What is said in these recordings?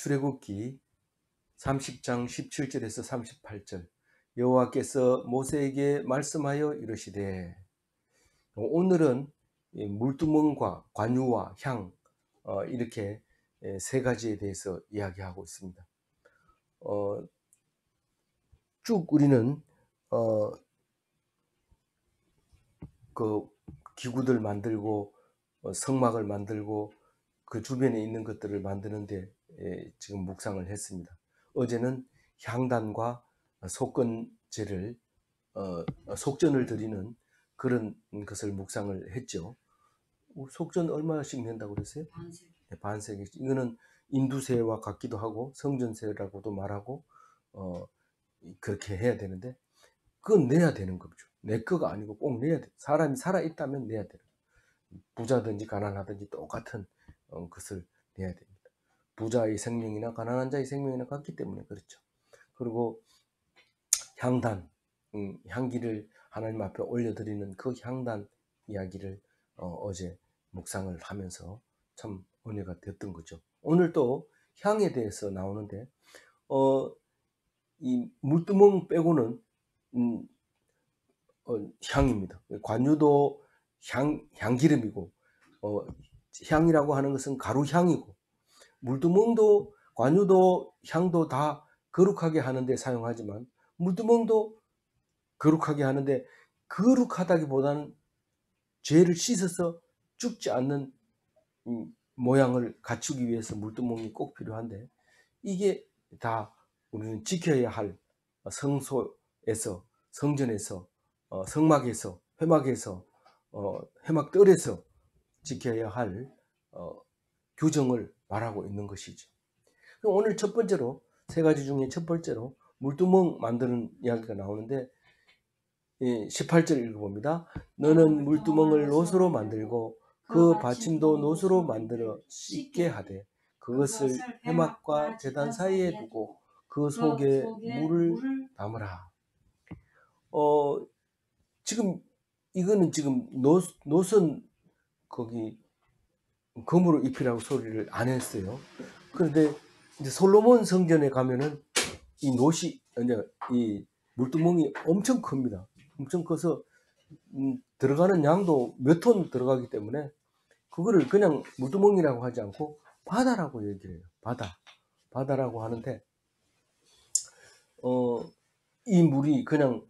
출애굽기 30장 17절에서 38절. 여호와께서 모세에게 말씀하여 이르시되, 오늘은 물두멍과 관유와 향, 이렇게 세 가지에 대해서 이야기하고 있습니다. 쭉 우리는 그 기구들 만들고 성막을 만들고 그 주변에 있는 것들을 만드는데 지금 묵상을 했습니다. 어제는 향단과 속건제를 속전을 드리는 그런 것을 묵상을 했죠. 속전 얼마씩 낸다고 그랬어요? 반세. 네, 반세기. 이거는 인두세와 같기도 하고 성전세라고도 말하고 그렇게 해야 되는데 그건 내야 되는 거죠. 내 거가 아니고 꼭 내야 돼. 사람이 살아있다면 내야 돼요. 부자든지 가난하든지 똑같은 것을 내야 됩니다. 부자의 생명이나 가난한 자의 생명이나 같기 때문에 그렇죠. 그리고 향단, 향기를 하나님 앞에 올려드리는 그 향단 이야기를 어제 묵상을 하면서 참 은혜가 됐던 거죠. 오늘 또 향에 대해서 나오는데 이 물두멍 빼고는 향입니다. 관유도 향기름이고 향이라고 하는 것은 가루향이고 물두멍도 관유도 향도 다 거룩하게 하는데 사용하지만 물두멍도 거룩하게 하는데 거룩하다기보다는 죄를 씻어서 죽지 않는 모양을 갖추기 위해서 물두멍이 꼭 필요한데 이게 다 우리는 지켜야 할 성소에서 성전에서 성막에서 회막에서 회막뜰에서 지켜야 할 규정을 말하고 있는 것이죠. 그럼 오늘 첫 번째로 세 가지 중에 첫 번째로 물두멍 만드는 이야기가 나오는데 18절 읽어봅니다. 너는 물두멍을 노수로 만들고 그 받침도 노수로 만들어 씻게 하되 그것을 회막과 제단 사이에 두고 그 속에 물을 담으라. 지금 이거는 지금 노선 거기 금으로 입히라고 소리를 안 했어요. 그런데 이제 솔로몬 성전에 가면은 이 노시 이제 이 물두멍이 엄청 큽니다. 엄청 커서 들어가는 양도 몇 톤 들어가기 때문에 그거를 그냥 물두멍이라고 하지 않고 바다라고 얘기를 해요. 바다라고 하는데 이 물이 그냥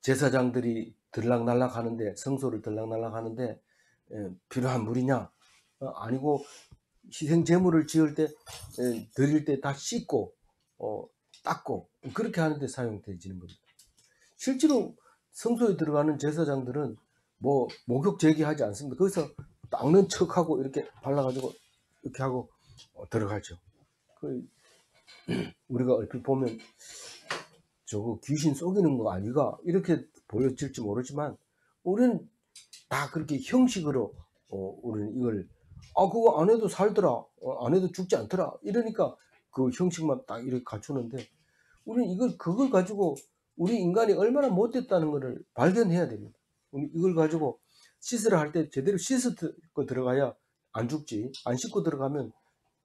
제사장들이 들락날락 하는데 성소를 들락날락 하는데 필요한 물이냐? 아니고 희생 제물을 지을 때 드릴 때 다 씻고 닦고 그렇게 하는데 사용되지는 겁니다. 실제로 성소에 들어가는 제사장들은 뭐 목욕 제기하지 않습니다. 거기서 닦는 척하고 이렇게 발라가지고 이렇게 하고 들어가죠. 우리가 얼핏 보면 저거 귀신 속이는 거 아니가 이렇게 보여질지 모르지만 우리는 다 그렇게 형식으로 우리는 이걸 그거 안 해도 살더라, 안 해도 죽지 않더라 이러니까 그 형식만 딱 이렇게 갖추는데 우리는 그걸 가지고 우리 인간이 얼마나 못됐다는 것을 발견해야 됩니다. 우리 이걸 가지고 씻으라 할 때 제대로 씻고 들어가야 안 죽지, 안 씻고 들어가면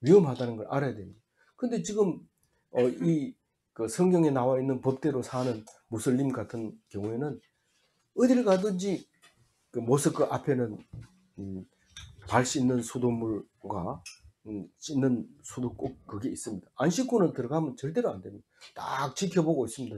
위험하다는 걸 알아야 됩니다. 근데 지금 그 성경에 나와 있는 법대로 사는 무슬림 같은 경우에는 어디를 가든지 그 모스크 앞에는 발 씻는 수돗물과 씻는 수도 꼭 그게 있습니다. 안 씻고는 들어가면 절대로 안 됩니다. 딱 지켜보고 있습니다.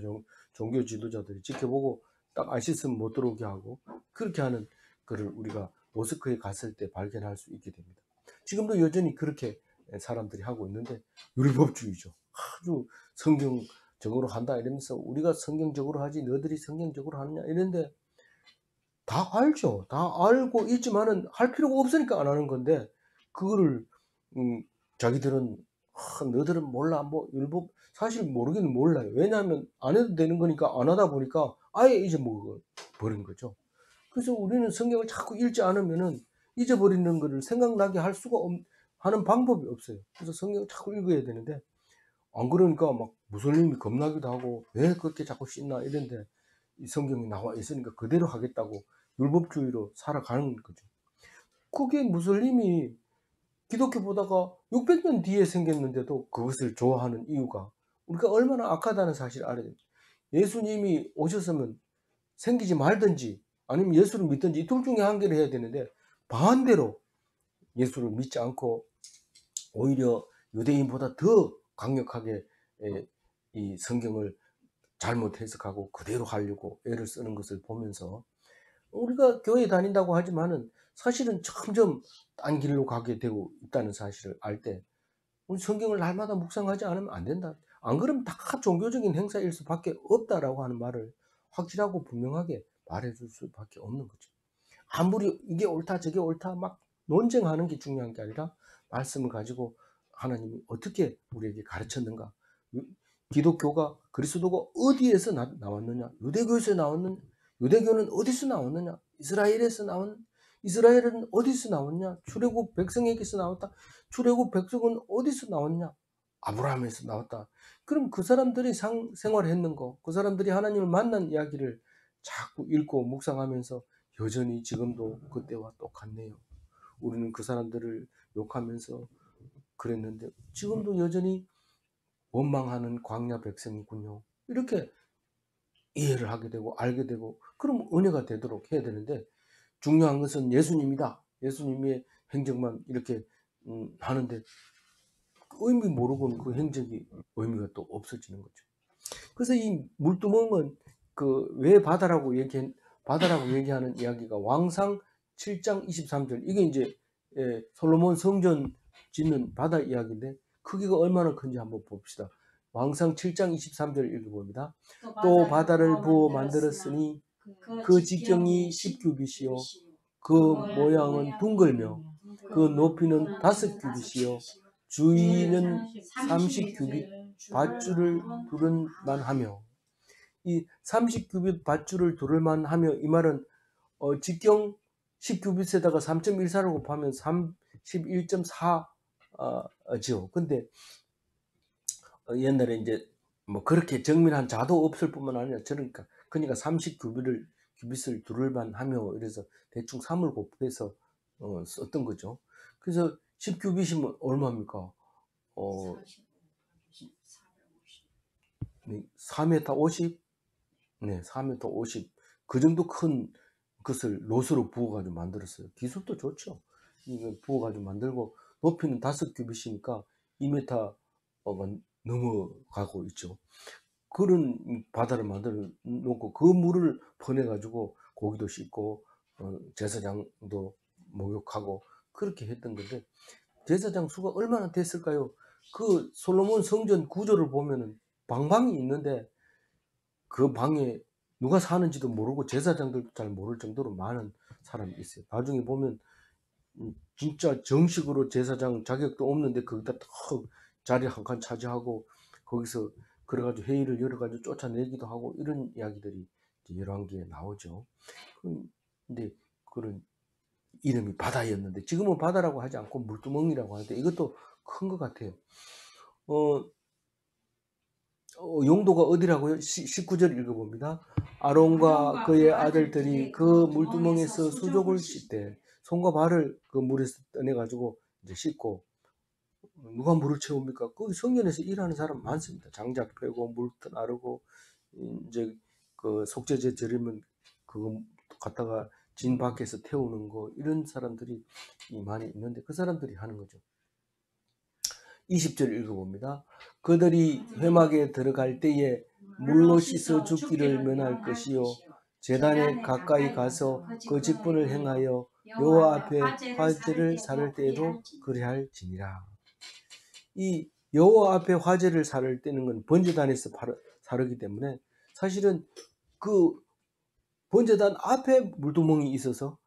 종교 지도자들이 지켜보고 딱 안 씻으면 못 들어오게 하고 그렇게 하는 거를 우리가 모스크에 갔을 때 발견할 수 있게 됩니다. 지금도 여전히 그렇게 사람들이 하고 있는데 율법주의죠. 아주 성경적으로 한다 이러면서 우리가 성경적으로 하지 너희들이 성경적으로 하느냐 이런데 다 알죠. 다 알고 있지만은 할 필요가 없으니까 안 하는 건데 그거를 자기들은 너희들은 몰라 뭐 율법 사실 모르기는 몰라요. 왜냐하면 안 해도 되는 거니까 안 하다 보니까 아예 잊어먹어 버린 거죠. 그래서 우리는 성경을 자꾸 읽지 않으면은 잊어버리는 거를 생각나게 할 수가 하는 방법이 없어요. 그래서 성경을 자꾸 읽어야 되는데 안 그러니까 막 무슬림이 겁나기도 하고 왜 그렇게 자꾸 씻나 이런데 이 성경이 나와 있으니까 그대로 하겠다고 율법주의로 살아가는 거죠. 그게 무슬림이 기독교 보다가 600년 뒤에 생겼는데도 그것을 좋아하는 이유가 우리가 얼마나 악하다는 사실을 알아야 됩니다. 예수님이 오셨으면 생기지 말든지 아니면 예수를 믿든지 이 둘 중에 한 개를 해야 되는데 반대로 예수를 믿지 않고 오히려 유대인보다 더 강력하게 이 성경을 잘못 해석하고 그대로 하려고 애를 쓰는 것을 보면서 우리가 교회 다닌다고 하지만은 사실은 점점 딴 길로 가게 되고 있다는 사실을 알 때 우리 성경을 날마다 묵상하지 않으면 안 된다. 안 그러면 다 종교적인 행사일 수밖에 없다라고 하는 말을 확실하고 분명하게 말해줄 수밖에 없는 거죠. 아무리 이게 옳다 저게 옳다 막 논쟁하는 게 중요한 게 아니라 말씀을 가지고 하나님이 어떻게 우리에게 가르쳤는가. 기독교가 그리스도가 어디에서 나왔느냐. 유대교에서 나왔느냐. 유대교는 어디서 나왔느냐. 이스라엘에서 나온 이스라엘은 어디서 나왔냐. 출애굽 백성에게서 나왔다. 출애굽 백성은 어디서 나왔냐. 아브라함에서 나왔다. 그럼 그 사람들이 생활했는 거, 그 사람들이 하나님을 만난 이야기를 자꾸 읽고 묵상하면서 여전히 지금도 그때와 똑같네요. 우리는 그 사람들을 욕하면서 그랬는데 지금도 여전히 원망하는 광야 백성이군요. 이렇게 이해를 하게 되고 알게 되고 그럼 은혜가 되도록 해야 되는데 중요한 것은 예수님이다. 예수님의 행적만 이렇게 하는데 의미 모르고는 그 행적이 의미가 또 없어지는 거죠. 그래서 이 물두멍은 그 왜 바다라고 얘기하는 이야기가 왕상 7장 23절 이게 이제 솔로몬 성전 짓는 바다 이야기인데 크기가 얼마나 큰지 한번 봅시다. 왕상 7장 23절 읽어봅니다. 또 바다를 부어 만들었으니 그 직경이 10규빗이요 그 모양은 둥글며 그 높이는 5규빗이요 주위는 30규빗 밧줄을 두른 만하며 이 30규빗 밧줄을 두를 만하며 이 말은 직경 10규빗에다가 3.14를 곱하면 31.4죠. 근데 옛날에 이제 뭐 그렇게 정밀한 자도 없을 뿐만 아니라 그러니까 30규빗을 두를 만하며 이래서 대충 3을 곱해서 썼던 거죠. 그래서 10규빗이면 얼마입니까? 4m 50? 네, 4m 50. 그 정도 큰 것을 롯으로 부어가지고 만들었어요. 기술도 좋죠. 이거 부어가지고 만들고 높이는 5규빗이니까 2m가 넘어가고 있죠. 그런 바다를 만들어 놓고 그 물을 퍼내가지고 고기도 씻고 제사장도 목욕하고 그렇게 했던 건데 제사장 수가 얼마나 됐을까요? 그 솔로몬 성전 구조를 보면은 방방이 있는데 그 방에 누가 사는지도 모르고 제사장들도 잘 모를 정도로 많은 사람이 있어요. 나중에 보면 진짜 정식으로 제사장 자격도 없는데 거기다 딱 자리 한 칸 차지하고 거기서 그래가지고 회의를 열어가지고 쫓아내기도 하고 이런 이야기들이 열왕기에 나오죠. 근데 그런 이름이 바다였는데 지금은 바다라고 하지 않고 물두멍이라고 하는데 이것도 큰 것 같아요. 용도가 어디라고요? 19절 읽어봅니다. 아론과 그의 아들들이 그 물두멍에서 수족을 씻되 손과 발을 그 물에서 떠내가지고 이제 씻고 누가 물을 채웁니까? 그 성전에서 일하는 사람 많습니다. 장작 패고 물 나르고 이제 그 속죄제 드리면 그거 갖다가 진 밖에서 태우는 거 이런 사람들이 많이 있는데 그 사람들이 하는 거죠. 20절 읽어봅니다. 그들이 회막에 들어갈 때에 물로 씻어 죽기를 면할 것이요 제단에 가까이 가서 그 직분을 행하여 여호와 앞에 화제를 사를 때에도 그리할지니라. 이 여호와 앞에 화제를 사를 때는 건 번제단에서 사르기 때문에 사실은 그 번제단 앞에 물두멍이 있어서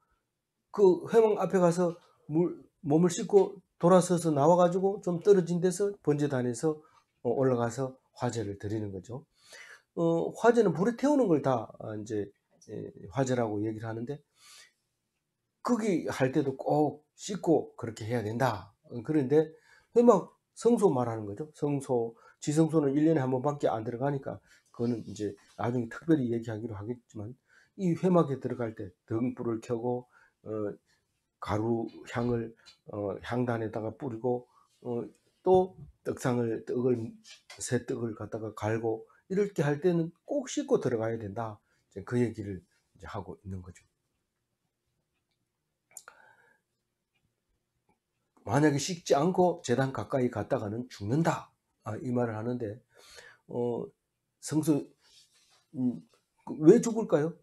그 회막 앞에 가서 몸을 씻고 돌아서서 나와가지고 좀 떨어진 데서 번제단에서 올라가서 화제를 드리는 거죠. 화제는 불에 태우는 걸 다 이제 화제라고 얘기를 하는데 거기 할 때도 꼭 씻고 그렇게 해야 된다. 그런데 회막 성소 말하는 거죠. 성소, 지성소는 1년에 한 번밖에 안 들어가니까 그거는 이제 나중에 특별히 얘기하기로 하겠지만 이 회막에 들어갈 때 등불을 켜고 가루 향을 향단에다가 뿌리고 또 떡을 새 떡을 갖다가 갈고 이렇게 할 때는 꼭 씻고 들어가야 된다. 그 얘기를 이제 하고 있는 거죠. 만약에 씻지 않고 제단 가까이 갔다가는 죽는다. 이 말을 하는데 성서 왜 죽을까요?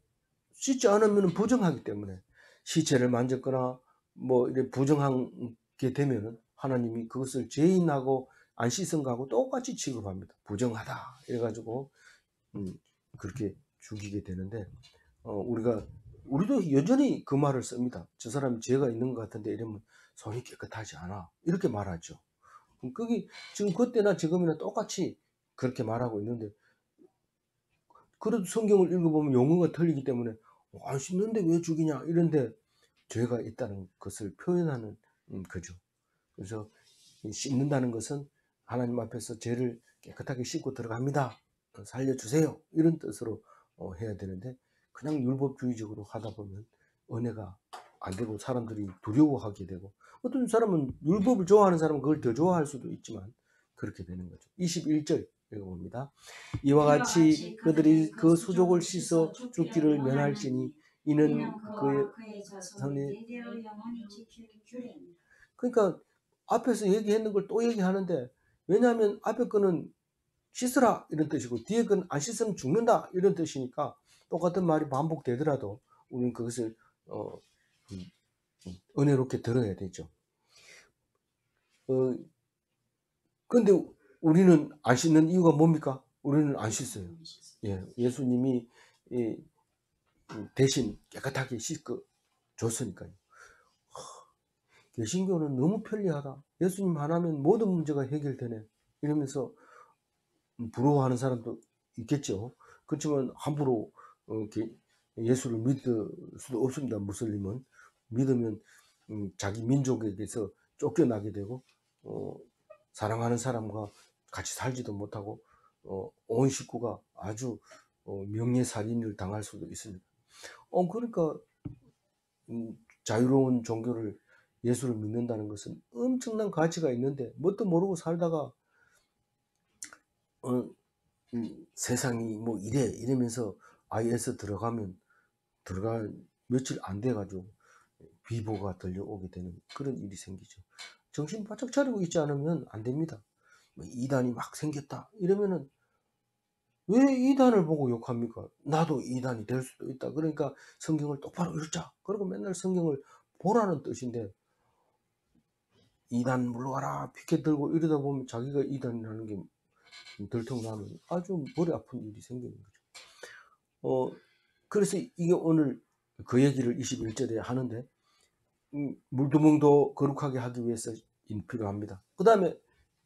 씻지 않으면 부정하기 때문에. 시체를 만졌거나 뭐 이렇게 부정하게 되면은 하나님이 그것을 죄인하고 안 씻은 거하고 똑같이 취급합니다. 부정하다 이래가지고 그렇게 죽이게 되는데 우리도 여전히 그 말을 씁니다. 저 사람이 죄가 있는 것 같은데 이러면 손이 깨끗하지 않아 이렇게 말하죠. 그게 지금 그때나 지금이나 똑같이 그렇게 말하고 있는데, 그래도 성경을 읽어보면 용어가 틀리기 때문에 안 씻는데 왜 죽이냐 이런데 죄가 있다는 것을 표현하는 거죠. 그래서 씻는다는 것은 하나님 앞에서 죄를 깨끗하게 씻고 들어갑니다. 살려주세요. 이런 뜻으로 해야 되는데 그냥 율법주의적으로 하다 보면 은혜가 안 되고 사람들이 두려워하게 되고, 어떤 사람은 율법을 좋아하는 사람은 그걸 더 좋아할 수도 있지만 그렇게 되는 거죠. 21절 읽어봅니다. 이와 같이 그들이 그 수족을 씻어 죽기를 면할지니 이는 그의 자손이. 그러니까 앞에서 얘기했는 걸 또 얘기하는데, 왜냐하면 앞에 거는 씻으라 이런 뜻이고 뒤에 건 안 씻으면 죽는다 이런 뜻이니까 똑같은 말이 반복되더라도 우리는 그것을 은혜롭게 들어야 되죠. 근데 우리는 안 씻는 이유가 뭡니까? 우리는 안 씻어요. 예수님이 대신 깨끗하게 씻고 줬으니까요. 개신교는 너무 편리하다. 예수님 하나면 모든 문제가 해결되네. 이러면서 부러워하는 사람도 있겠죠. 그렇지만 함부로 예수를 믿을 수도 없습니다. 무슬림은 믿으면 자기 민족에게서 쫓겨나게 되고 사랑하는 사람과 같이 살지도 못하고 온 식구가 아주 명예살인을 당할 수도 있습니다. 그러니까 자유로운 종교를, 예수를 믿는다는 것은 엄청난 가치가 있는데 뭣도 모르고 살다가 세상이 뭐 이러면서 IS 들어가 며칠 안 돼가지고 비보가 들려오게 되는 그런 일이 생기죠. 정신 바짝 차리고 있지 않으면 안 됩니다. 이단이 막 생겼다 이러면은 왜 이단을 보고 욕합니까? 나도 이단이 될 수도 있다. 그러니까 성경을 똑바로 읽자. 그리고 맨날 성경을 보라는 뜻인데, 이단 물러가라 피켓 들고 이러다 보면 자기가 이단이라는 게 들통나면 아주 머리 아픈 일이 생기는 거죠. 그래서 이게 오늘 그 얘기를 21절에 하는데, 물두멍도 거룩하게 하기 위해서 필요합니다. 그 다음에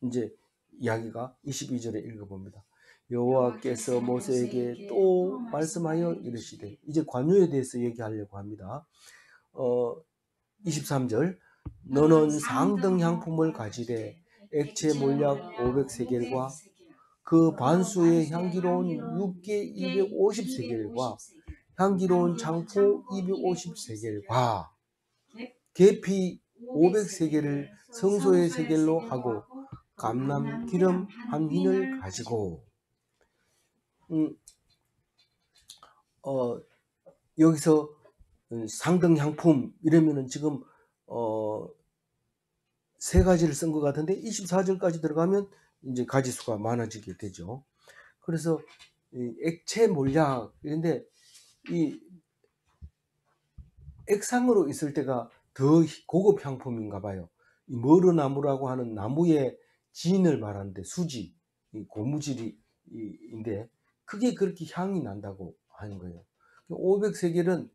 이제 이야기가 22절에 읽어봅니다. 여호와께서 모세에게 또 말씀하여 이르시되, 이제 관유에 대해서 얘기하려고 합니다. 23절 너는 상등 향품을 가지되 액체 몰약 500세겔과 그 반수의 향기로운 육개 250세겔과 향기로운 장포 250세겔과 계피 500세겔을 성소의 세겔로 하고 감람 기름 한 흰을 가지고. 여기서 상등 향품 이러면은 지금 세 가지를 쓴 것 같은데 24절까지 들어가면 이제 가지수가 많아지게 되죠. 그래서 액체 몰약, 그런데 이 액상으로 있을 때가 더 고급 향품인가 봐요. 이 머르나무라고 하는 나무의 진을 말하는데, 수지, 고무질인데 그게 그렇게 향이 난다고 하는 거예요. 500세겔은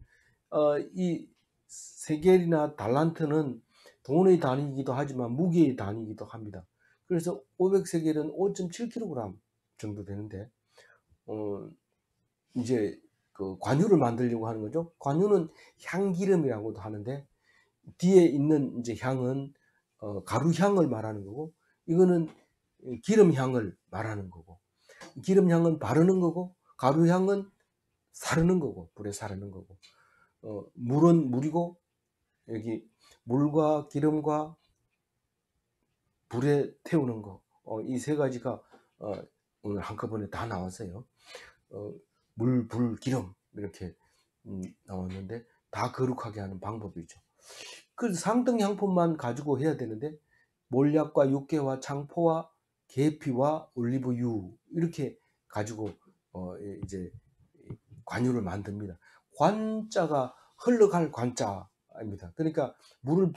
이 세겔이나 달란트는 돈의 단위이기도 하지만 무게의 단위이기도 합니다. 그래서 500세겔은 5.7kg 정도 되는데 이제 그 관유를 만들려고 하는 거죠. 관유는 향기름이라고도 하는데 뒤에 있는 이제 향은 가루향을 말하는 거고, 이거는 기름향을 말하는 거고, 기름향은 바르는 거고 가루향은 사르는 거고, 불에 사르는 거고, 물은 물이고 여기 물과 기름과 불에 태우는 거, 이 세 가지가 오늘 한꺼번에 다 나왔어요. 물, 불, 기름 이렇게 나왔는데 다 거룩하게 하는 방법이죠. 그 상등 향품만 가지고 해야 되는데 몰약과 육개와 창포와 계피와 올리브유 이렇게 가지고 이제 관유를 만듭니다. 관자가 흘러갈 관자입니다. 그러니까 물을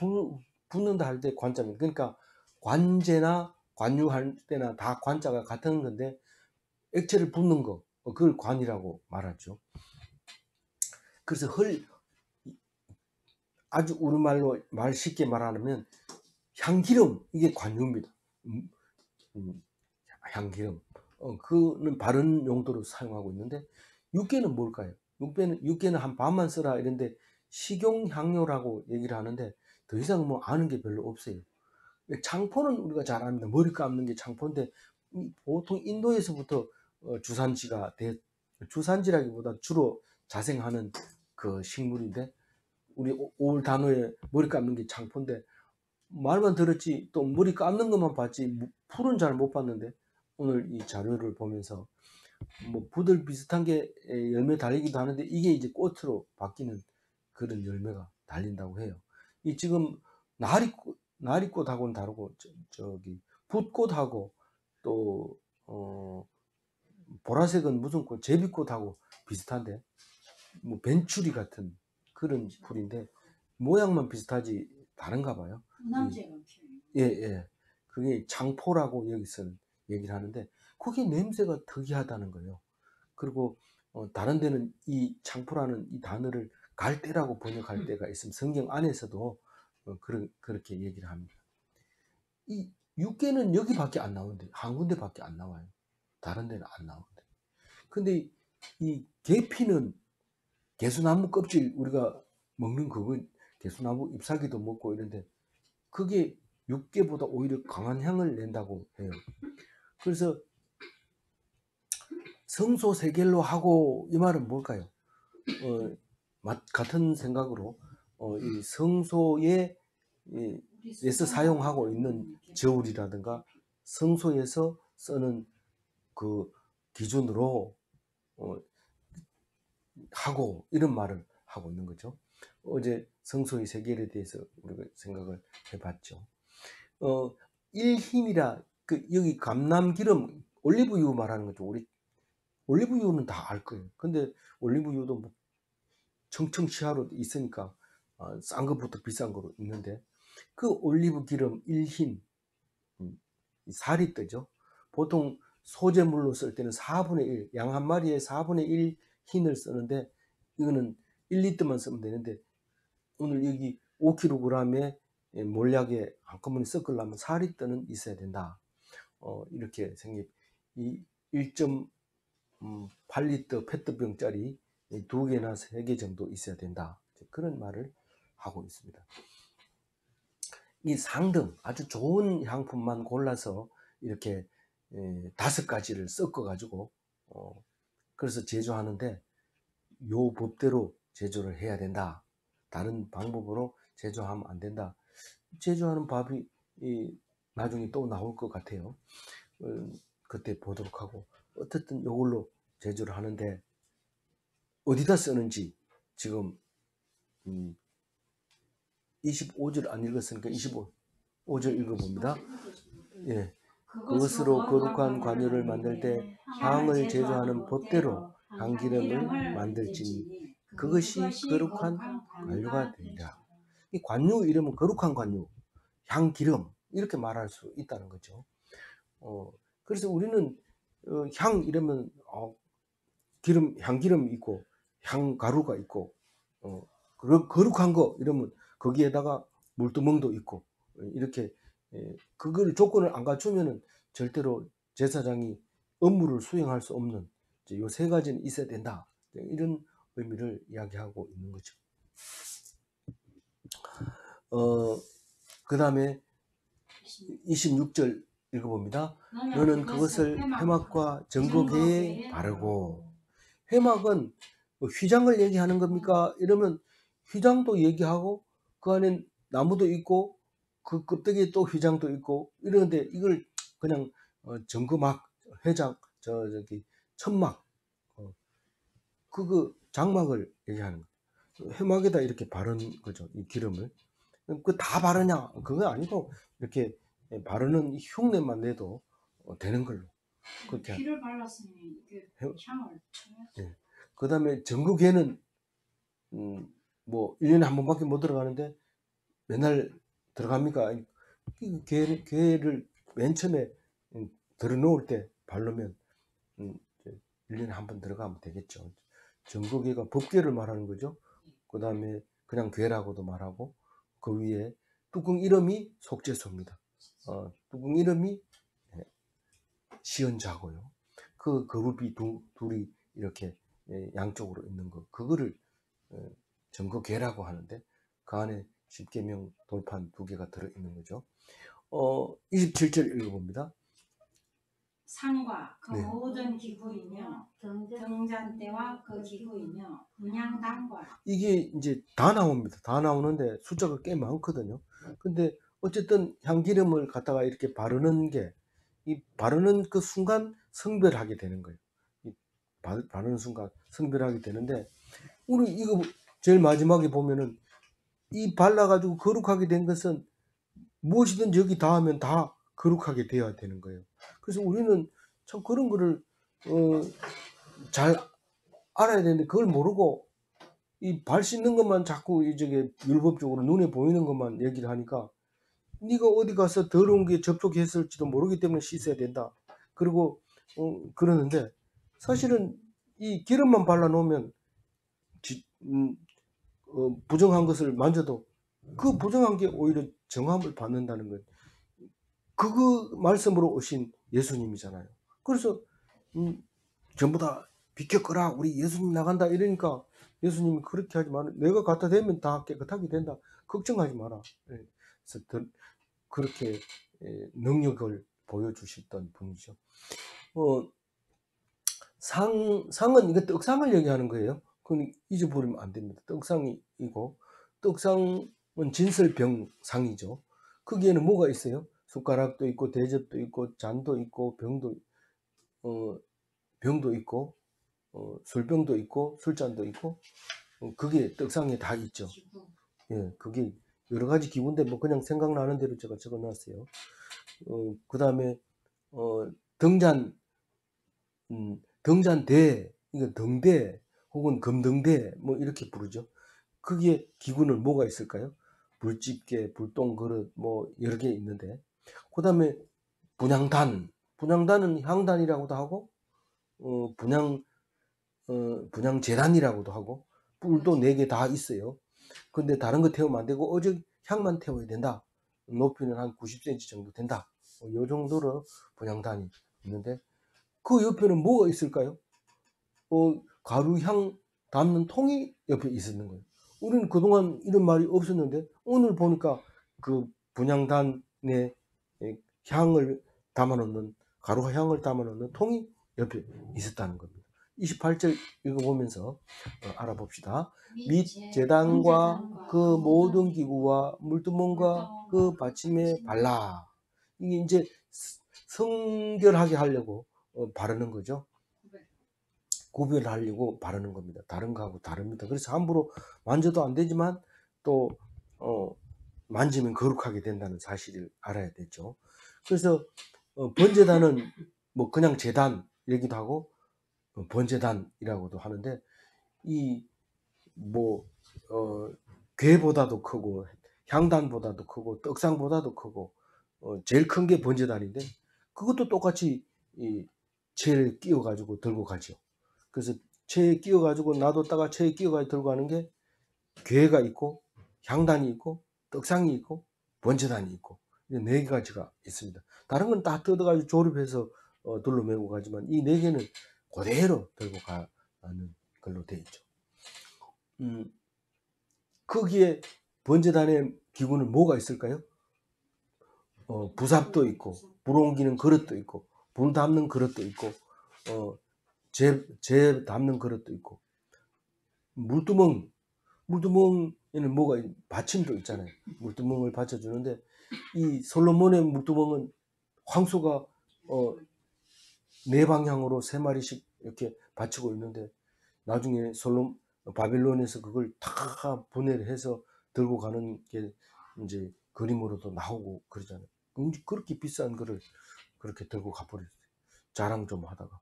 붓는다 할 때 관자입니다. 그러니까 관제나 관유할 때나 다 관자가 같은 건데 액체를 붓는 거 그걸 관이라고 말하죠. 그래서 아주 우리말로 말 쉽게 말하면 향기름 이게 관유입니다. 향기름 그는 바른 용도로 사용하고 있는데 육개는 뭘까요? 육개는 한 반만 쓰라 이런데 식용향료라고 얘기를 하는데 더 이상 뭐 아는 게 별로 없어요. 창포는 우리가 잘 압니다. 머리 감는 게 창포인데 보통 인도에서부터 주산지라기보다 주로 자생하는 그 식물인데 우리 올 단어에 머리 감는 게 창포인데 말만 들었지 또 머리 감는 것만 봤지 풀은 잘 못 봤는데 오늘 이 자료를 보면서 뭐 부들 비슷한 게 열매 달리기도 하는데 이게 이제 꽃으로 바뀌는 그런 열매가 달린다고 해요. 이 지금 나리꽃하고는 다르고 저기 붓꽃하고 또 보라색은 무슨 꽃 제비꽃하고 비슷한데 뭐 벤추리 같은 그런 풀인데 모양만 비슷하지 다른가 봐요. 예. 그게 장포라고 여기서는 얘기를 하는데 그게 냄새가 특이하다는 거예요. 그리고 다른 데는 이 창포라는 이 단어를 갈대라고 번역할 때가 있으면 성경 안에서도 그렇게 얘기를 합니다. 이 육개는 여기밖에 안 나오는데 한 군데밖에 안 나와요. 다른 데는 안 나오는데. 근데 이 계피는 개수나무 껍질 우리가 먹는 그거 개수나무 잎사귀도 먹고 이런데 그게 육개보다 오히려 강한 향을 낸다고 해요. 그래서 성소 세겔로 하고 이 말은 뭘까요? 같은 생각으로 이 성소에 에서 사용하고 있는 저울이라든가 성소에서 쓰는 그 기준으로 하고 이런 말을 하고 있는 거죠. 어제 성소의 세계에 대해서 우리가 생각을 해봤죠. 일힘이라 여기 감남기름 올리브유 말하는 거죠. 우리 올리브유는 다 알 거예요. 근데 올리브유도 뭐 청청시하로 있으니까 싼 것부터 비싼 거로 있는데 그 올리브 기름 1흰 살이 뜨죠. 보통 소재물로 쓸 때는 4분의 1, 양 한 마리에 4분의 1 흰을 쓰는데 이거는 1리터만 쓰면 되는데 오늘 여기 5kg에 몰약에 한꺼번에 섞으려면 4리터는 있어야 된다. 이렇게 이 1.8리터 페트병짜리 2개나 3개 정도 있어야 된다. 그런 말을 하고 있습니다. 이 상등 아주 좋은 향품만 골라서 이렇게 5가지를 섞어 가지고 그래서 제조하는데 요 법대로 제조를 해야 된다. 다른 방법으로 제조하면 안 된다. 제조하는 법이 나중에 또 나올 것 같아요. 그때 보도록 하고 어쨌든 이걸로 제조를 하는데 어디다 쓰는지 지금 25절 안 읽었으니까 25절 읽어봅니다. 예, 그것으로 거룩한 관유를 만들 때 향을 제조하는 법대로 향기름을 만들지니 그것이 거룩한 관유가 되리라. 이 관유 이름은 거룩한 관유, 향기름 이렇게 말할 수 있다는 거죠. 그래서 우리는 향 이러면 향기름 있고 향가루가 있고 거룩한 거 이러면 거기에다가 물두멍도 있고 이렇게 그걸 조건을 안 갖추면은 절대로 제사장이 업무를 수행할 수 없는 요 3가지는 있어야 된다. 이런 의미를 이야기하고 있는 거죠. 그 다음에 26절 읽어봅니다. 너는 그것을 회막과 정거계에 바르고. 회막은 휘장을 얘기하는 겁니까? 이러면 휘장도 얘기하고 그 안에 나무도 있고 그 껍데기에 또 휘장도 있고 이러는데 이걸 그냥 정금막 회장 저기 천막 그거 장막을 얘기하는 거예요. 회막에다 이렇게 바르는 거죠. 이 기름을. 그 다 바르냐? 그거 아니고 이렇게 바르는 흉내만 내도 되는 걸로. 그렇게 피를 발랐으니 이게 향을 예. 그다음에 전국에는 뭐 1년에 한 번밖에 못 들어가는데 맨날 들어갑니까? 교회를 맨 처음에 들어놓을 때 바르면 1년에 한 번 들어가면 되겠죠. 전국회가 법궤를 말하는 거죠. 그 다음에 그냥 괴라고도 말하고 그 위에 뚜껑 이름이 속죄소입니다. 뚜껑 이름이 시언자고요. 그 그룹이 둘이 이렇게 양쪽으로 있는 거 그거를 전거궤라고 하는데 그 안에 십계명 돌판 2개가 들어있는 거죠. 27절 읽어봅니다. 산과 그 네. 모든 기구이며 등잔대와 그 기구이며 분향단과 이게 이제 다 나옵니다. 다 나오는데 숫자가 꽤 많거든요. 근데 어쨌든 향기름을 갖다가 이렇게 바르는 게 이 바르는 그 순간 성별하게 되는 거예요. 이 바르는 순간 성별하게 되는데 우리 이거 제일 마지막에 보면은 이 발라가지고 거룩하게 된 것은 무엇이든 여기 닿으면 다 거룩하게 되어야 되는 거예요. 그래서 우리는 참 그런 거를 잘 알아야 되는데 그걸 모르고 이 발 씻는 것만 자꾸 이제 율법적으로 눈에 보이는 것만 얘기를 하니까 네가 어디 가서 더러운 게 접촉했을지도 모르기 때문에 씻어야 된다. 그리고 그러는데 사실은 이 기름만 발라 놓으면 부정한 것을 만져도 그 부정한 게 오히려 정함을 받는다는 것. 그거 말씀으로 오신 예수님이잖아요. 그래서 전부 다 비켜거라 우리 예수님 나간다 이러니까 예수님이 그렇게 하지 마라. 내가 갖다 대면 다 깨끗하게 된다. 걱정하지 마라. 그래서 그렇게 능력을 보여주셨던 분이죠. 상은 이거 떡상을 얘기하는 거예요. 그건 잊어버리면 안 됩니다. 떡상이고 떡상은 진설병상이죠. 거기에는 뭐가 있어요? 숟가락도 있고 대접도 있고 잔도 있고 병도 있고 술병도 있고 술잔도 있고 그게 떡상에 다 있죠. 예, 그게 여러 가지 기구인데 뭐 그냥 생각나는 대로 제가 적어놨어요. 그 다음에 등잔 등잔대, 이거 등대 혹은 금등대 뭐 이렇게 부르죠. 그게 기구는 뭐가 있을까요? 불집게, 불똥그릇 뭐 여러 개 있는데 그 다음에 분향단은 향단이라고도 하고 분향재단이라고도 하고 뿔도 4개 다 있어요. 근데 다른 거 태우면 안 되고 오직 향만 태워야 된다. 높이는 한 90cm 정도 된다. 이 정도로 분향단이 있는데 그 옆에는 뭐가 있을까요? 가루향 담는 통이 옆에 있었는 거예요. 우리는 그동안 이런 말이 없었는데 오늘 보니까 그 분향단에 향을 담아놓는 가루향을 담아놓는 통이 옆에 있었다는 겁니다. 28절 읽어보면서 알아봅시다. 및 제단과 그 모든 기구와 물두멍과 그 받침에 발라. 이게 이제 성결하게 하려고 바르는 거죠. 구별하려고 바르는 겁니다. 다른 거하고 다릅니다. 그래서 함부로 만져도 안 되지만 또 만지면 거룩하게 된다는 사실을 알아야 되죠. 그래서 번제단은 뭐 그냥 제단 얘기도 하고 번제단이라고도 하는데 이 뭐 괴보다도 크고 향단보다도 크고 떡상보다도 크고 제일 큰 게 번제단인데 그것도 똑같이 이 채를 끼워 가지고 들고 가죠. 그래서 채에 끼워 가지고 놔뒀다가 채에 끼워 가지고 들고 가는 게 괴가 있고 향단이 있고 떡상이 있고 번제단이 있고 4가지가 있습니다. 다른 건 다 뜯어가지고 조립해서 둘러 메고 가지만 이 4개는 그대로 들고 가는 걸로 되어 있죠. 거기에 번제단의 기구는 뭐가 있을까요? 부삽도 있고 불 옮기는 그릇도 있고 불 담는 그릇도 있고 재 담는 그릇도 있고 물두멍 얘는 뭐가 받침도 있잖아요. 물두멍을 받쳐주는데 이 솔로몬의 물두멍은 황소가 네 방향으로 세 마리씩 이렇게 받치고 있는데 나중에 바빌론에서 그걸 다 분해를 해서 들고 가는 게 이제 그림으로도 나오고 그러잖아요. 그렇게 비싼 거를 그렇게 들고 가버렸어요. 자랑 좀 하다가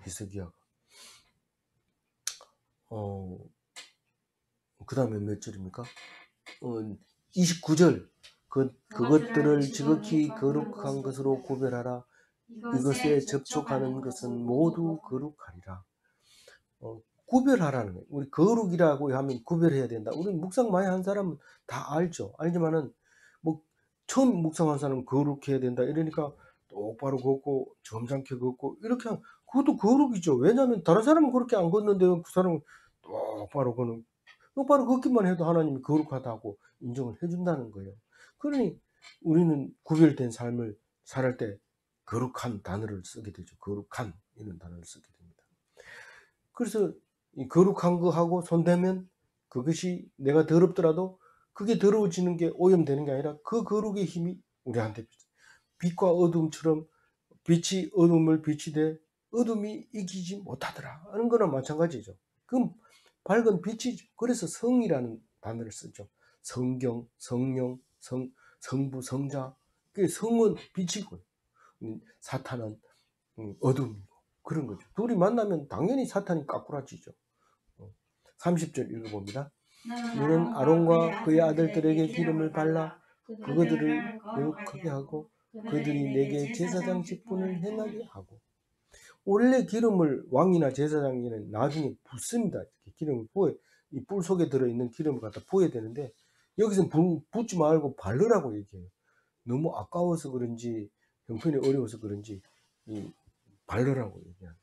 히스기야가. 그 다음에 몇 절입니까? 29절. 그것들을 지극히 거룩한 것으로 구별하라. 이것에 접촉하는 것은 모두 거룩하리라. 구별하라는 거예요. 우리 거룩이라고 하면 구별해야 된다. 우리 묵상 많이 한 사람은 다 알죠. 알지만은 뭐 처음 묵상한 사람은 거룩해야 된다. 이러니까 똑바로 걷고 점잖게 걷고 이렇게 하면 그것도 거룩이죠. 왜냐하면 다른 사람은 그렇게 안 걷는데 그 사람은 똑바로 걷기만 해도 하나님이 거룩하다고 인정을 해준다는 거예요. 그러니 우리는 구별된 삶을 살할 때 거룩한 단어를 쓰게 되죠. 거룩한 이런 단어를 쓰게 됩니다. 그래서 이 거룩한 거하고 손대면 그것이 내가 더럽더라도 그게 더러워지는 게 오염되는 게 아니라 그 거룩의 힘이 우리한테 빛과 어둠처럼 빛이 어둠을 비치되 어둠이 이기지 못하더라 하는 거나 마찬가지죠. 그럼 밝은 빛이죠. 그래서 성이라는 단어를 쓰죠. 성경, 성령, 성부, 성자. 그 성은 빛이고 사탄은 어둠이고 그런 거죠. 둘이 만나면 당연히 사탄이 까꾸라지죠. 30절 읽어봅니다. 너는 아론과 그의 아들들에게 기름을 발라 그들을 거룩하게 하고 그들이 내게 제사장 직분을 행하게 하고. 원래 기름을 왕이나 제사장에는 나중에 붓습니다. 기름을 부어 이 뿔 속에 들어있는 기름을 갖다 부어야 되는데 여기서 붓지 말고 바르라고 얘기해요. 너무 아까워서 그런지 형편이 어려워서 그런지 바르라고 얘기해요.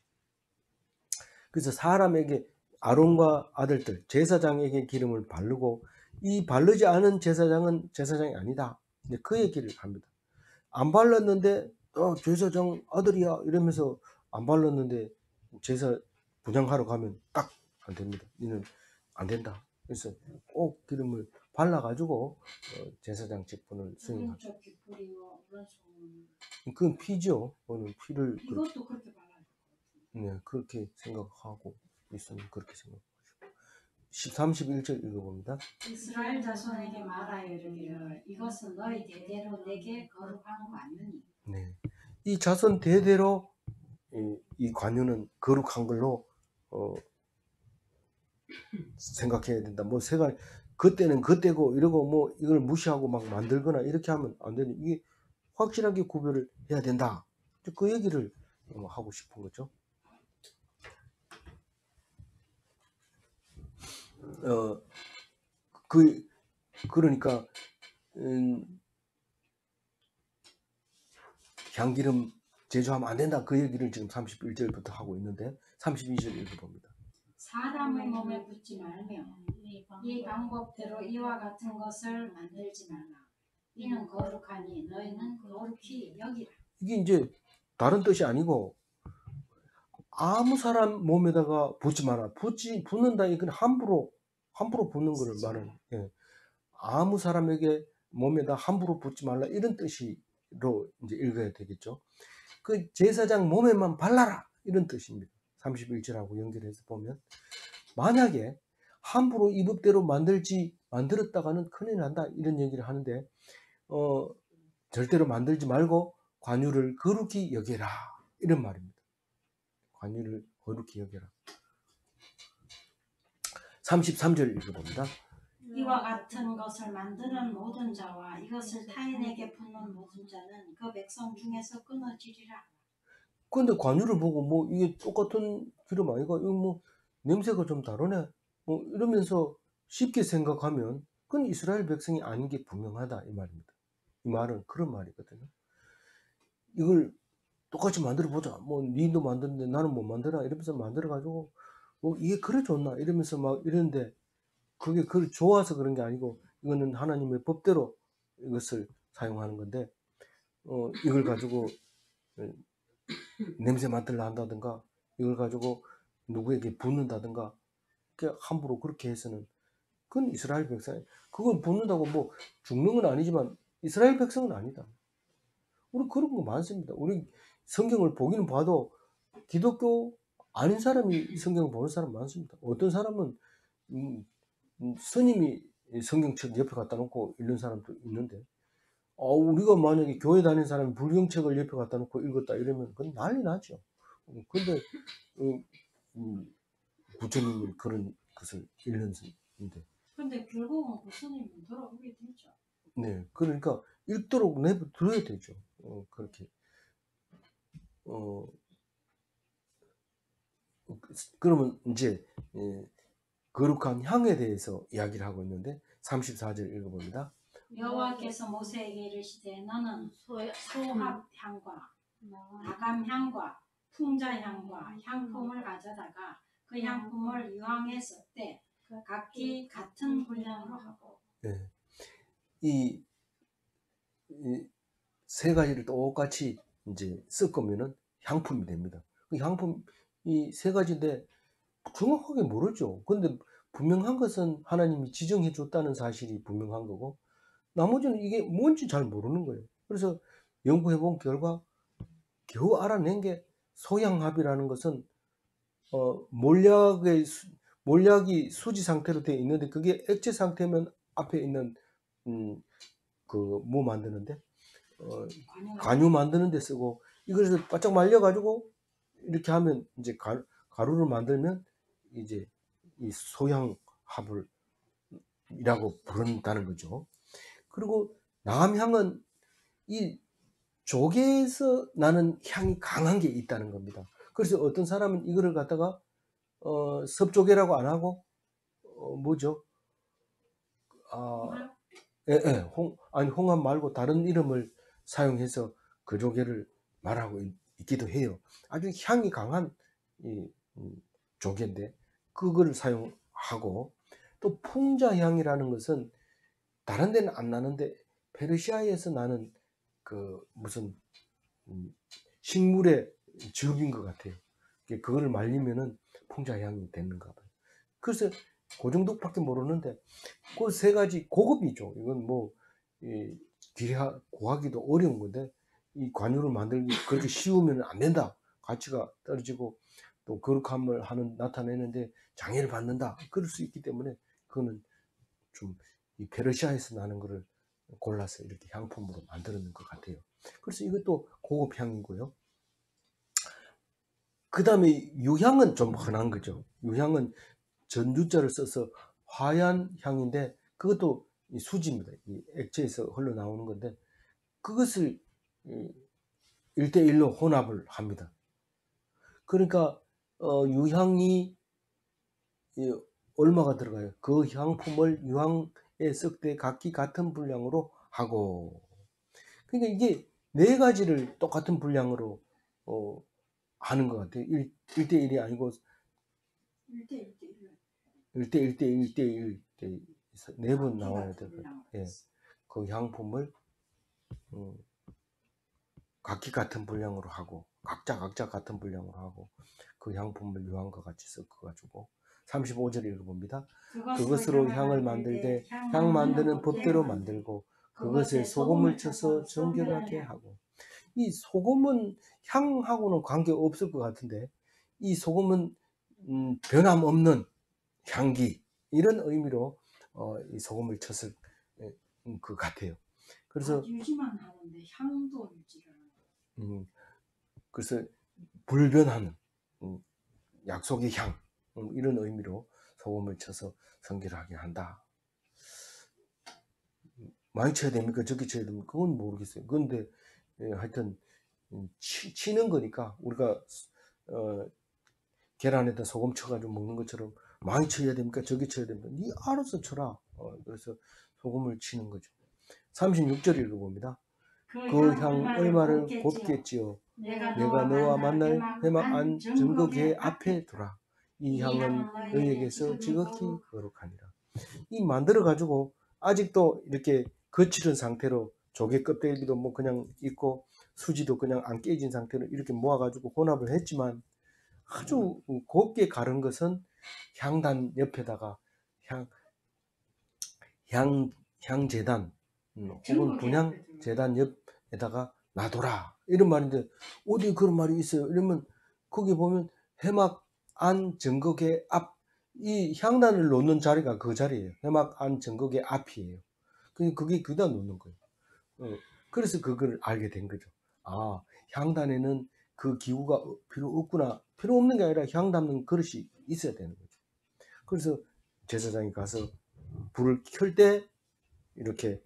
그래서 사람에게 아론과 아들들 제사장에게 기름을 바르고 이 바르지 않은 제사장은 제사장이 아니다. 그 얘기를 합니다. 안 발랐는데 제사장 아들이야 이러면서 안 발랐는데 제사 분향하러 가면 딱 안 됩니다. 이는 안 된다. 그래서 꼭 기름을 발라가지고 제사장 직분을 수행하죠. 그건 피죠. 그거는 피를 이것도 그렇게 발라요. 네, 그렇게 생각하고 있으면 그렇게 생각하죠. 31절 읽어봅니다. 이스라엘 자손에게 말하여 이르기를 이것은 너희 대대로 내게 거룩한 관유니. 네, 이 자손 대대로 이 관유는 거룩한 걸로 생각해야 된다. 뭐 생각 그때는 그때고 이러고 뭐 이걸 무시하고 막 만들거나 이렇게 하면 안 되는 이게 확실하게 구별을 해야 된다. 그 얘기를 하고 싶은 거죠. 그러니까 향기름 제조하면 안 된다. 그 얘기를 지금 31절부터 하고 있는데 32절 읽어봅니다. 사람의 몸에 붙지 말며 이 방법대로 이와 같은 것을 만들지 말라. 이는 거룩하니 너희는 거룩히 여기라. 이게 이제 다른 뜻이 아니고 아무 사람 몸에다가 붙지 마라. 붙는다 이건 함부로 붙는 거를 말하는. 예. 아무 사람에게 몸에다 함부로 붙지 말라 이런 뜻으로 이제 읽어야 되겠죠. 그 제사장 몸에만 발라라 이런 뜻입니다. 31절하고 연결해서 보면 만약에 함부로 이 법대로 만들었다가는 큰일 난다 이런 얘기를 하는데 절대로 만들지 말고 관유를 거룩히 여겨라 이런 말입니다. 관유를 거룩히 여겨라. 33절 읽어봅니다. 이와 같은 것을 만드는 모든 자와 이것을 타인에게 붓는 모든 자는 그 백성 중에서 끊어지리라. 근데 관유를 보고 뭐 이게 똑같은 기름 아이가 이거 뭐 냄새가 좀 다르네 뭐 이러면서 쉽게 생각하면 그건 이스라엘 백성이 아닌 게 분명하다 이 말입니다. 이 말은 그런 말이거든요. 이걸 똑같이 만들어 보자. 뭐 니도 만드는데 나는 못 만드나 이러면서 만들어 가지고 뭐 이게 그래 좋나 이러면서 막 이러는데 그게 그래 좋아서 그런 게 아니고 이거는 하나님의 법대로 이것을 사용하는 건데 이걸 가지고 냄새 맡으려 한다든가 이걸 가지고 누구에게 붓는다든가 함부로 그렇게 해서는 그건 이스라엘 백성. 그걸 붓는다고 뭐 죽는 건 아니지만 이스라엘 백성은 아니다. 우리 그런 거 많습니다. 우리 성경을 보기는 봐도 기독교 아닌 사람이 성경을 보는 사람 많습니다. 어떤 사람은 스님이 성경책 옆에 갖다 놓고 읽는 사람도 있는데, 우리가 만약에 교회 다니는 사람이 불경책을 옆에 갖다 놓고 읽었다 이러면 그건 난리 나죠. 근데 부처님이 그런 것을 읽는데, 근데 결국은 그 스님은 돌아오게 되죠. 네, 그러니까 읽도록 내버려야 되죠. 그렇게. 그러면 이제 거룩한 향에 대해서 이야기를 하고 있는데 34절 읽어봅니다. 여호와께서 모세에게 이르시되 너는 소합향과 아감향과 풍자향과 향품을 가져다가 그 향품을 유황에 섞되 각기 같은 분량으로 하고. 네. 이 세 가지를 똑같이 이제 섞으면은 향품이 됩니다. 그 향품 이 세 가지인데 정확하게 모르죠. 근데 분명한 것은 하나님이 지정해 줬다는 사실이 분명한 거고, 나머지는 이게 뭔지 잘 모르는 거예요. 그래서 연구해 본 결과 겨우 알아낸 게 소향합이라는 것은 몰약이 수지 상태로 되어 있는데 그게 액체 상태면 앞에 있는 그 뭐 만드는데 관유 만드는 데 쓰고, 이걸 바짝 말려 가지고 이렇게 하면 이제 가루를 만들면 이제 이 소향합을 이라고 부른다는 거죠. 그리고 남향은 이 조개에서 나는 향이 강한 게 있다는 겁니다. 그래서 어떤 사람은 이거를 갖다가 섭조개라고 안 하고 뭐죠? 홍합 말고 다른 이름을 사용해서 그 조개를 말하고 있기도 해요. 아주 향이 강한 이 조개인데 그거를 사용하고, 또 풍자향이라는 것은 다른 데는 안 나는데 페르시아에서 나는 그 무슨 식물의 즙인 것 같아요. 그거를 말리면은 풍자향이 되는가 봐요. 그래서 그 정도밖에 모르는데 그 세 가지 고급이죠. 이건 뭐 구하기도 어려운 건데 이 관유를 만들기 그렇게 쉬우면 안 된다. 가치가 떨어지고 또 거룩함을 나타내는데 장애를 받는다. 그럴 수 있기 때문에 그거는 좀 이 페르시아에서 나는 거를 골라서 이렇게 향품으로 만드는 것 같아요. 그래서 이것도 고급 향이고요. 그 다음에 유향은 좀 흔한 거죠. 유향은 전두자를 써서 화얀 향인데 그것도 수지입니다. 이 액체에서 흘러나오는 건데 그것을 1대1로 혼합을 합니다. 그러니까 유향이 얼마가 들어가요? 그 향품을 유황에 섞되 각기 같은 분량으로 하고, 그러니까 이게 네 가지를 똑같은 분량으로 하는 것 같아요. 1대1이 아니고 1대1대1대1 네 번 나와야 돼요. 예. 그 향품을 각기 같은 분량으로 하고 각자 같은 분량으로 하고 그 향품을 유황과 같이 섞어가지고 35절 읽어봅니다. 그것으로 향을 만들되 향 만드는 법대로 만들고 그것에 소금을 쳐서 정결하게 하고. 이 소금은 향하고는 관계 없을 것 같은데 이 소금은 변함없는 향기 이런 의미로 이 소금을 쳤을 것 같아요. 그래서 유지만 하는데 향도 유지를 그래서 불변하는 약속의 향 이런 의미로 소금을 쳐서 성결하게 한다. 많이 쳐야 됩니까? 적게 쳐야 됩니까? 그건 모르겠어요. 그런데 하여튼 치는 거니까 우리가 계란에다 소금 쳐가지고 먹는 것처럼 많이 쳐야 됩니까? 적게 쳐야 됩니까? 네 알아서 쳐라. 그래서 소금을 치는 거죠. 36절 읽어봅니다. 그 향 얼마를 곱겠지요. 내가 너와 만날 회막 안 증거궤 앞에 두라. 이 향은 너희에게서 지극히 거룩하니라. 이 만들어 가지고 아직도 이렇게 거칠은 상태로 조개 껍데기도 뭐 그냥 있고 수지도 그냥 안 깨진 상태로 이렇게 모아 가지고 혼합을 했지만 아주 곱게 가른 것은 향단 옆에다가 향재단 혹은 분향재단 옆에다가 놔둬라 이런 말인데 어디 그런 말이 있어요? 이러면 거기 보면 해막 안 정거계 앞, 이 향단을 놓는 자리가 그 자리예요. 해막 안 정거계 앞이에요. 그게 그다 놓는 거예요. 그래서 그걸 알게 된 거죠. 아, 향단에는 그 기구가 필요 없구나. 필요 없는 게 아니라 향 담는 그릇이 있어야 되는 거죠. 그래서 제사장이 가서 불을 켤 때 이렇게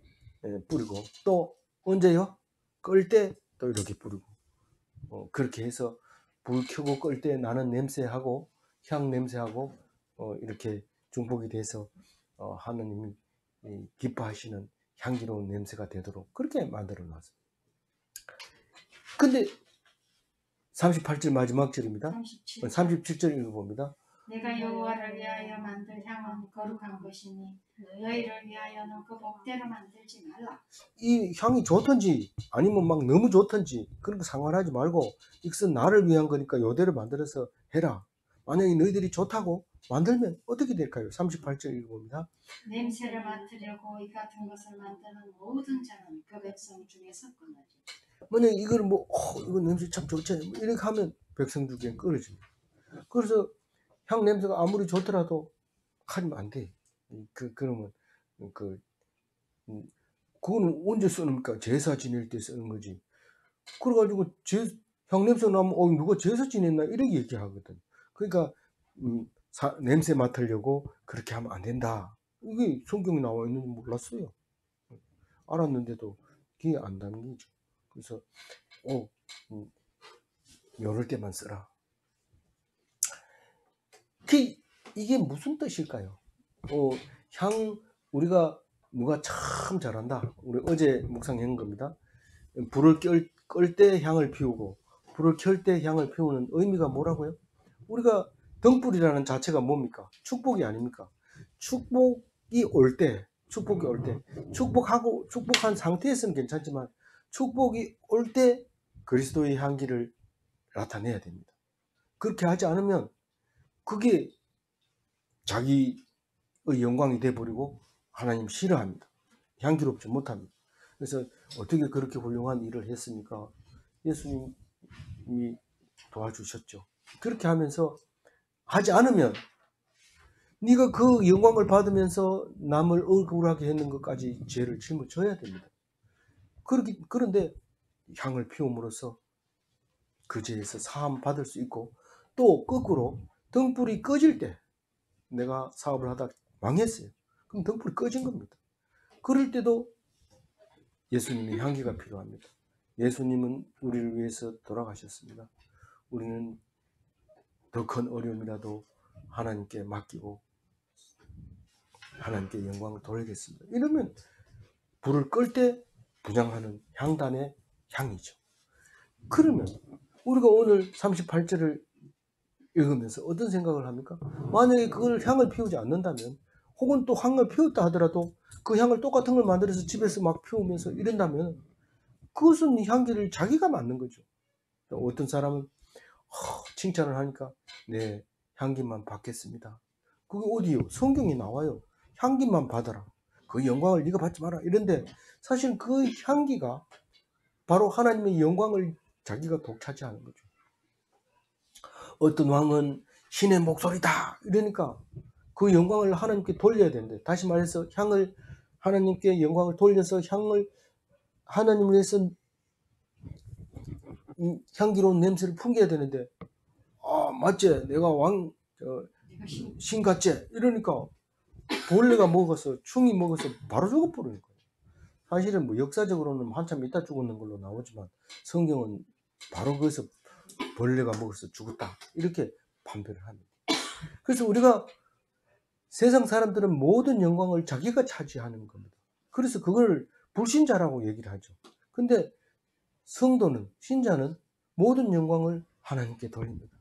뿌리고, 또 언제요? 끌 때 또 이렇게 뿌리고, 그렇게 해서 불 켜고 끌 때 나는 냄새하고 향 냄새하고 이렇게 중복이 돼서 하느님이 기뻐하시는 향기로운 냄새가 되도록 그렇게 만들어 놨어요. 근데 38절 마지막 절입니다. 37절 읽어봅니다. 내가 여호와를 위하여 만들 향은 거룩한 것이니 너희를 위하여는 그 복대로 만들지 말라. 이 향이 좋든지 아니면 막 너무 좋든지 그런 거 상관하지 말고 이것은 나를 위한 거니까 요대로 만들어서 해라. 만약에 너희들이 좋다고 만들면 어떻게 될까요? 38절 읽어봅니다. 냄새를 맡으려고 이 같은 것을 만드는 모든 자는 그 백성 중에서 끊어지. 만약에 이걸 이거 냄새 참 좋지 뭐 이렇게 하면 백성 중에 끊어집니다. 그래서 향 냄새가 아무리 좋더라도 하면 안 돼. 그러면 그거는 언제 쓰니까 제사 지낼 때 쓰는 거지. 그래가지고 향 냄새 나면 누가 제사 지냈나 이렇게 얘기하거든. 그러니까 냄새 맡으려고 그렇게 하면 안 된다. 이게 성경에 나와 있는지 몰랐어요. 알았는데도 귀에 안 담기죠. 그래서 이럴 때만 쓰라. 이게 무슨 뜻일까요? 우리가 누가 참 잘한다. 우리 어제 묵상한 겁니다. 불을 끌 때 향을 피우고 불을 켤 때 향을 피우는 의미가 뭐라고요? 우리가 등불이라는 자체가 뭡니까? 축복이 아닙니까? 축복이 올 때 축복한 상태에서는 괜찮지만 축복이 올 때 그리스도의 향기를 나타내야 됩니다. 그렇게 하지 않으면 그게 자기의 영광이 돼버리고 하나님 싫어합니다. 향기롭지 못합니다. 그래서 어떻게 그렇게 훌륭한 일을 했습니까? 예수님이 도와주셨죠. 그렇게 하면서 하지 않으면 네가 그 영광을 받으면서 남을 억울하게 했는 것까지 죄를 짊어져야 됩니다. 그런데 향을 피움으로써 그 죄에서 사함 받을 수 있고, 또 거꾸로 등불이 꺼질 때 내가 사업을 하다 망했어요. 그럼 등불이 꺼진 겁니다. 그럴 때도 예수님의 향기가 필요합니다. 예수님은 우리를 위해서 돌아가셨습니다. 우리는 더 큰 어려움이라도 하나님께 맡기고 하나님께 영광을 돌리겠습니다. 이러면 불을 끌 때 분향하는 향단의 향이죠. 그러면 우리가 오늘 38절을 읽으면서 어떤 생각을 합니까? 만약에 그걸 향을 피우지 않는다면, 혹은 또 향을 피웠다 하더라도 그 향을 똑같은 걸 만들어서 집에서 막 피우면서 이런다면 그것은 향기를 자기가 맡는 거죠. 어떤 사람은 칭찬을 하니까 네, 향기만 받겠습니다. 그게 어디요? 성경에 나와요. 향기만 받아라. 그 영광을 네가 받지 마라. 이런데 사실 그 향기가 바로 하나님의 영광을 자기가 독차지하는 거죠. 어떤 왕은 신의 목소리다 이러니까 그 영광을 하나님께 돌려야 되는데, 다시 말해서 하나님께 영광을 돌려서 향을 하나님을 위해서 향기로운 냄새를 풍겨야 되는데, 맞지? 내가 신 같지? 이러니까 벌레가 먹어서, 충이 먹어서 바로 죽어버리는 거예요. 사실은 뭐 역사적으로는 한참 있다 죽었는 걸로 나오지만 성경은 바로 거기서 벌레가 먹어서 죽었다 이렇게 판별을 합니다. 그래서 우리가 세상 사람들은 모든 영광을 자기가 차지하는 겁니다. 그래서 그걸 불신자라고 얘기를 하죠. 근데 성도는, 신자는 모든 영광을 하나님께 돌립니다.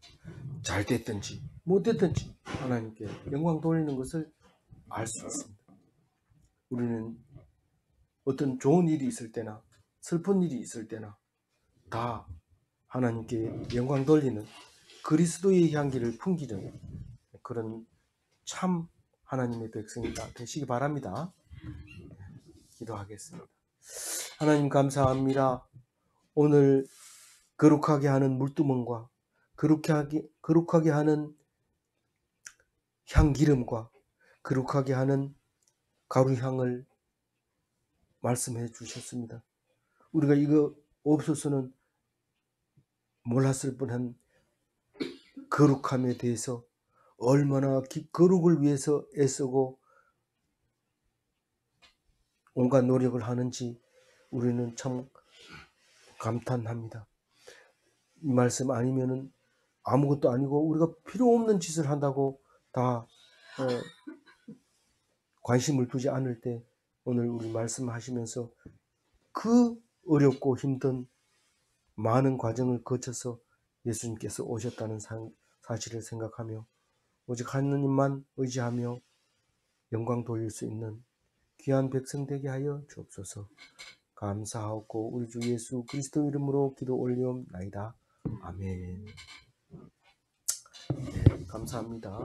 잘 됐든지 못 됐든지 하나님께 영광 돌리는 것을 알 수 있습니다. 우리는 어떤 좋은 일이 있을 때나 슬픈 일이 있을 때나 다 하나님께 영광 돌리는 그리스도의 향기를 풍기는 그런 참 하나님의 백성이 되시기 바랍니다. 기도하겠습니다. 하나님 감사합니다. 오늘 거룩하게 하는 물두멍과 거룩하게 하는 향기름과 거룩하게 하는 가루향을 말씀해 주셨습니다. 우리가 이거 없어서는 몰랐을 뻔한 거룩함에 대해서 얼마나 거룩을 위해서 애쓰고 온갖 노력을 하는지 우리는 참 감탄합니다. 이 말씀 아니면은 아무것도 아니고 우리가 필요 없는 짓을 한다고 다 관심을 두지 않을 때 오늘 우리 말씀하시면서 그 어렵고 힘든 많은 과정을 거쳐서 예수님께서 오셨다는 사실을 생각하며 오직 하느님만 의지하며 영광 돌릴 수 있는 귀한 백성 되게 하여 주옵소서. 감사하고 우리 주 예수 그리스도 이름으로 기도 올리옵나이다. 아멘. 네, 감사합니다.